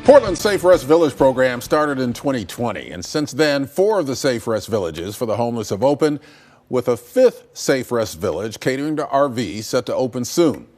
Portland's Safe Rest Village program started in 2020, and since then, 4 of the Safe Rest villages for the homeless have opened, with a 5th Safe Rest village catering to RVs set to open soon.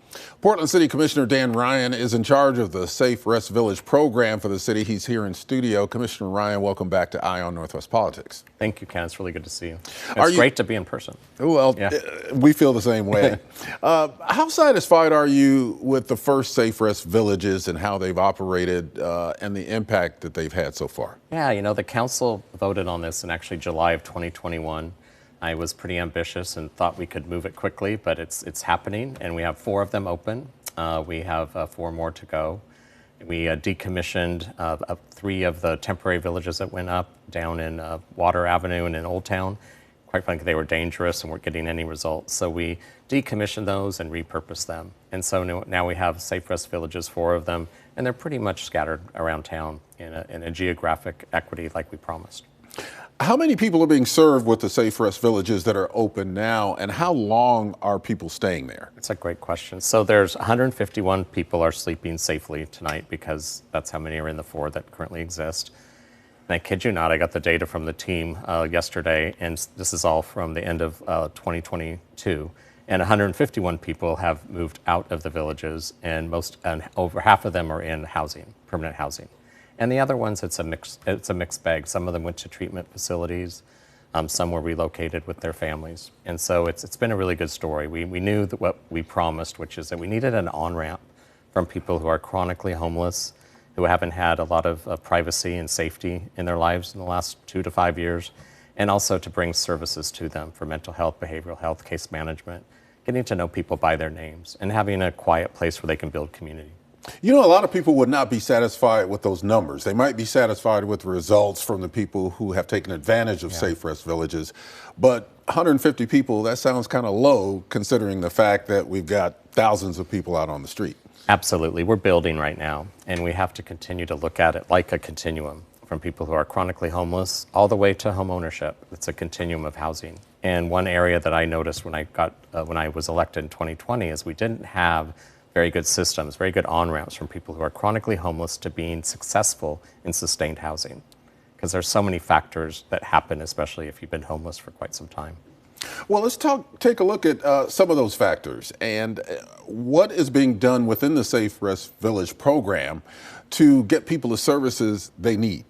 Portland City Commissioner Dan Ryan is in charge of the Safe Rest Village program for the city. He's here in studio. Commissioner Ryan, welcome back to Eye on Northwest Politics. Thank you, Ken. It's really good to see you. It's great to be in person. Well, yeah. We feel the same way. How satisfied are you with the first Safe Rest villages and how they've operated and the impact that they've had so far? Yeah, you know, the council voted on this in actually July of 2021. I was pretty ambitious and thought we could move it quickly, but it's happening, and we have 4 of them open. We have 4 more to go. We decommissioned 3 of the temporary villages that went up down in Water Avenue and in Old Town. Quite frankly, they were dangerous and weren't getting any results. So we decommissioned those and repurposed them. And so now we have Safe Rest villages, 4 of them, and they're pretty much scattered around town in a geographic equity like we promised. How many people are being served with the Safe Rest villages that are open now, and how long are people staying there? That's a great question. So there's 151 people are sleeping safely tonight because that's how many are in the 4 that currently exist. And I kid you not, I got the data from the team yesterday, and this is all from the end of 2022. And 151 people have moved out of the villages, and over half of them are in housing, permanent housing. And the other ones, it's a mixed bag. Some of them went to treatment facilities. Some were relocated with their families. And so it's been a really good story. We knew that what we promised, which is that we needed an on-ramp from people who are chronically homeless, who haven't had a lot of privacy and safety in their lives in the last 2 to 5 years, and also to bring services to them for mental health, behavioral health, case management, getting to know people by their names, and having a quiet place where they can build community. You know, a lot of people would not be satisfied with those numbers. They might be satisfied with the results from the people who have taken advantage of Safe Rest villages. But 150 people, that sounds kind of low considering the fact that we've got thousands of people out on the street. Absolutely. We're building right now, and we have to continue to look at it like a continuum from people who are chronically homeless all the way to home ownership. It's a continuum of housing. And one area that I noticed when I was elected in 2020 is we didn't have very good systems, very good on-ramps from people who are chronically homeless to being successful in sustained housing. Because there's so many factors that happen, especially if you've been homeless for quite some time. Well, let's take a look at some of those factors and what is being done within the Safe Rest Village program to get people the services they need.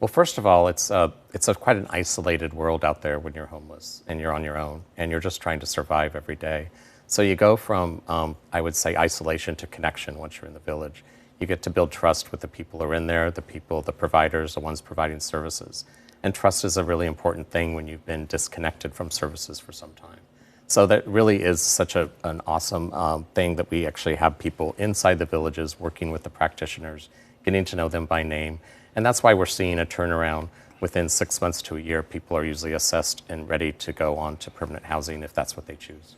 Well, first of all, it's quite an isolated world out there when you're homeless and you're on your own and you're just trying to survive every day. So you go from, I would say, isolation to connection once you're in the village. You get to build trust with the people who are in there, the providers, the ones providing services. And trust is a really important thing when you've been disconnected from services for some time. So that really is such an awesome thing that we actually have people inside the villages working with the practitioners, getting to know them by name. And that's why we're seeing a turnaround. Within 6 months to a year, people are usually assessed and ready to go on to permanent housing if that's what they choose.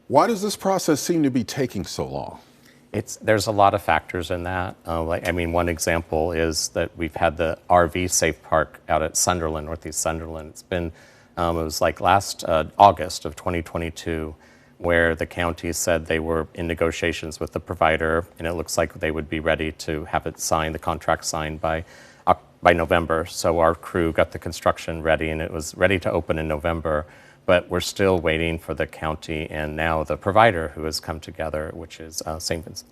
Why does this process seem to be taking so long? There's a lot of factors in that. One example is that we've had the RV Safe Park out at Sunderland, Northeast Sunderland. It's been, it was like last August of 2022, where the county said they were in negotiations with the provider, and it looks like they would be ready to have it signed, the contract signed by November. So our crew got the construction ready, and it was ready to open in November. But we're still waiting for the county and now the provider who has come together, which is St. Vincent,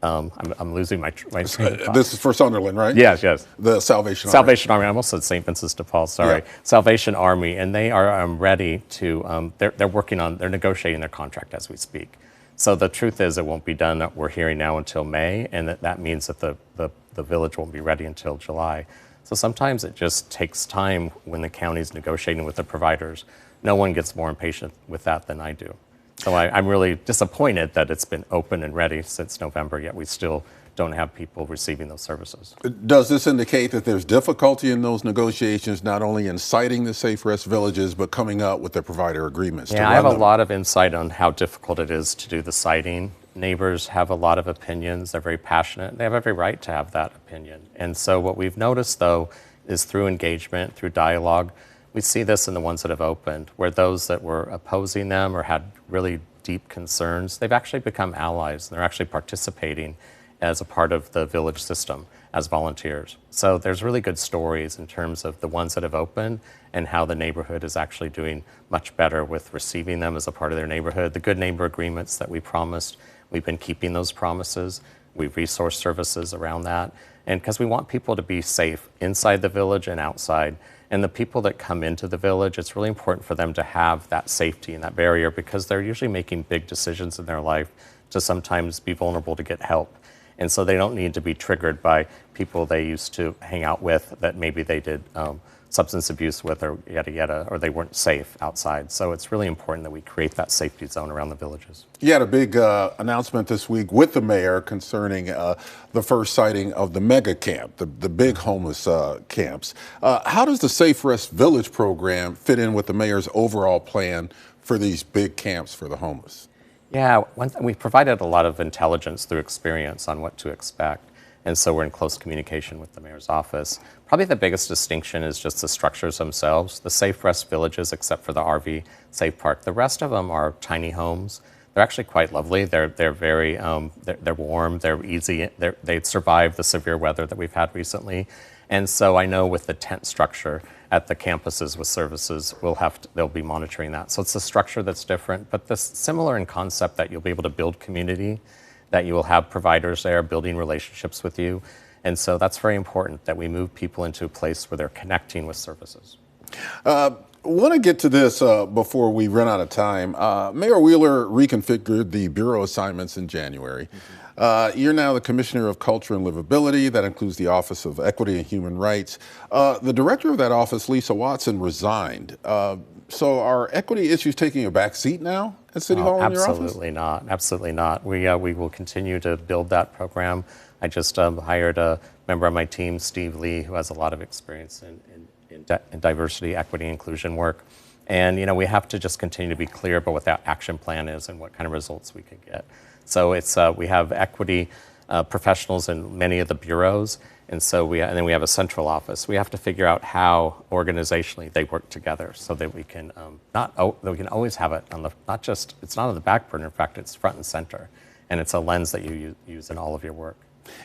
I'm losing my train of thought. This is for Sunderland, right? Yes. The Salvation Army. Salvation Army. I almost said St. Vincent de Paul, sorry. Yeah. Salvation Army, and they are ready to, they're negotiating their contract as we speak. So the truth is it won't be done, we're hearing now, until May, and that means that the village won't be ready until July. So sometimes it just takes time when the county's negotiating with the providers. No one gets more impatient with that than I do. So I'm really disappointed that it's been open and ready since November, yet we still don't have people receiving those services. Does this indicate that there's difficulty in those negotiations, not only in citing the Safe Rest villages, but coming up with the provider agreements? Yeah, I have a lot of insight on how difficult it is to do the citing. Neighbors have a lot of opinions. They're very passionate. They have every right to have that opinion. And so what we've noticed, though, is through engagement, through dialogue, we see this in the ones that have opened, where those that were opposing them or had really deep concerns, they've actually become allies. They're actually participating as a part of the village system as volunteers. So there's really good stories in terms of the ones that have opened and how the neighborhood is actually doing much better with receiving them as a part of their neighborhood. The good neighbor agreements that we promised, we've been keeping those promises. We've resourced services around that. And because we want people to be safe inside the village and outside. And the people that come into the village, it's really important for them to have that safety and that barrier, because they're usually making big decisions in their life to sometimes be vulnerable to get help. And so they don't need to be triggered by people they used to hang out with that maybe they did substance abuse with, or yada yada, or they weren't safe outside. So it's really important that we create that safety zone around the villages. You had a big announcement this week with the mayor concerning the first sighting of the mega camp, the big homeless camps. How does the Safe Rest Village program fit in with the mayor's overall plan for these big camps for the homeless? Yeah, we provided a lot of intelligence through experience on what to expect. And so we're in close communication with the mayor's office. Probably the biggest distinction is just the structures themselves. The Safe Rest Villages, except for the RV Safe Park, the rest of them are tiny homes. They're actually quite lovely. They're very, they're warm, they're easy. They survive the severe weather that we've had recently. And so I know with the tent structure at the campuses with services, they'll be monitoring that. So it's the structure that's different, but this similar in concept, that you'll be able to build community, that you will have providers there building relationships with you. And so that's very important, that we move people into a place where they're connecting with services. I want to get to this before we run out of time. Mayor Wheeler reconfigured the bureau assignments in January. You're now the Commissioner of Culture and Livability. That includes the Office of Equity and Human Rights. The director of that office, Lisa Watson, resigned. So are equity issues taking a back seat now at City Hall in your office? Absolutely not. Absolutely not. We will continue to build that program. I just hired a member of my team, Steve Lee, who has a lot of experience in diversity, equity, inclusion work. And we have to just continue to be clear about what that action plan is and what kind of results we can get. So it's we have equity professionals in many of the bureaus, and then we have a central office. We have to figure out how organizationally they work together so that we can we can always have it on it's not on the back burner. In fact, it's front and center, and it's a lens that you use in all of your work.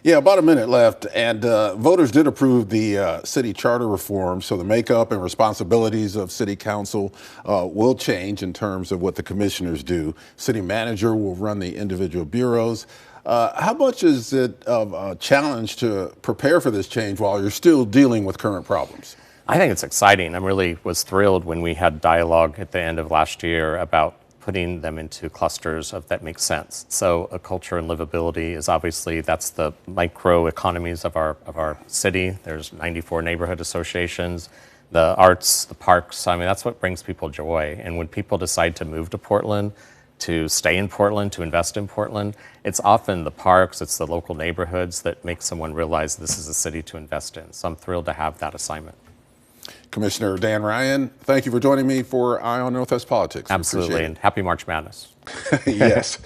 Yeah, about a minute left, and voters did approve the city charter reform, so the makeup and responsibilities of city council will change in terms of what the commissioners do. City manager will run the individual bureaus. How much is it of a challenge to prepare for this change while you're still dealing with current problems? I think it's exciting. I really was thrilled when we had dialogue at the end of last year about putting them into clusters that make sense. So a culture and livability is obviously, that's the micro economies of our city. There's 94 neighborhood associations, the arts, the parks. I mean, that's what brings people joy. And when people decide to move to Portland, to stay in Portland, to invest in Portland, it's often the parks, it's the local neighborhoods that make someone realize this is a city to invest in. So I'm thrilled to have that assignment. Commissioner Dan Ryan, thank you for joining me for Eye on Northwest Politics. Absolutely, and happy March Madness. Yes.